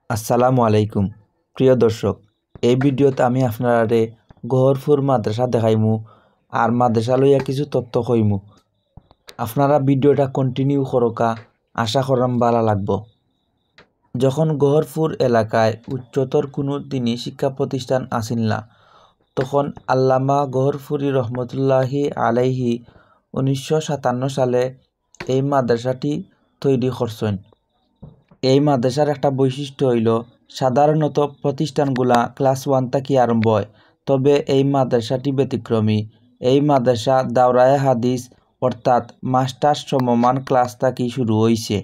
আসসালামু আলাইকুম প্রিয় দর্শক, এই ভিডিওতে আমি আপনারে গহরপুর মাদ্রাসা দেখাইমু আর মাদ্রাসা লইয়া কিছু তথ্য কইমু। আপনারা ভিডিওটা কন্টিনিউ করকা, আশা করাম ভালো লাগবো। যখন গহরপুর এলাকায় উচ্চতর কোনো দিনই শিক্ষা প্রতিষ্ঠান আসিল না, তখন আল্লামা গহরপুরি রহমতুল্লাহি আলাইহি 1957 সালে এই মাদ্রাসাটি তৈরি করছেন। এই মাদ্রাসার একটা বৈশিষ্ট্য হইল সাধারণত প্রতিষ্ঠানগুলা ক্লাস 1 থেকে আরম্ভ হয়, তবে এই মাদ্রাসাটি ব্যতিক্রমী। এই মাদ্রাসা দাওরায়ে হাদিস অর্থাৎ মাস্টার্স সমমান ক্লাস থেকে শুরু হয়েছে।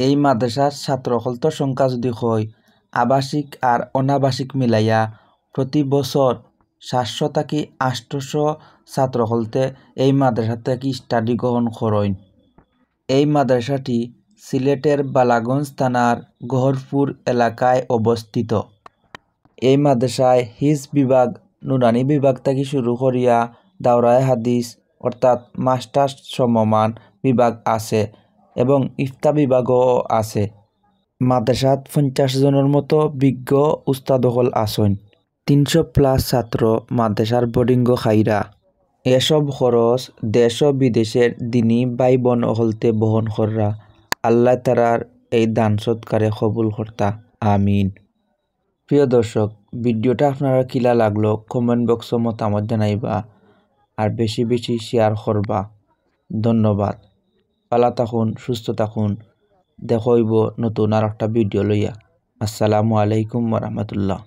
এই মাদ্রাসার ছাত্রসকলের সংখ্যা যদি হয় আবাসিক আর অনাবাসিক মিলাইয়া প্রতি বছর 700 থেকে 800 ছাত্রসকলতে এই মাদ্রাসা থেকে স্টাডি গ্রহণ করেন। এই মাদ্রাসাটি সিলেটের বালাগঞ্জ থানার গহরপুর এলাকায় অবস্থিত। এই মাদ্রাসায় হিফজ বিভাগ, নুরানি বিভাগ থেকে শুরু করিয়া দাওরায়ে হাদিস অর্থাৎ মাস্টার্স সমমান বিভাগ আছে এবং ইফতা বিভাগও আছে। মাদ্রাসাত 50 জনের মতো বিজ্ঞ উস্তাদসকল আছেন। 300+ ছাত্র মাদ্রাসার বোর্ডিংও খাইরা। এসব খরচ দেশ ও বিদেশের দিনী ভাই বোন হলতে বহন কররা। আল্লাহ তারার এই দান সৎকারে কবুল কর্তা, আমিন। প্রিয় দর্শক, ভিডিওটা আপনারা কিলা লাগলো কমেন্ট বক্সে মতামত জানাইবা আর বেশি বেশি শেয়ার করবা। ধন্যবাদ। ভালো থাকুন, সুস্থ থাকুন। দেখইব নতুন আর একটা ভিডিও লইয়া। আসসালামু আলাইকুম ওয়া রাহমাতুল্লাহ।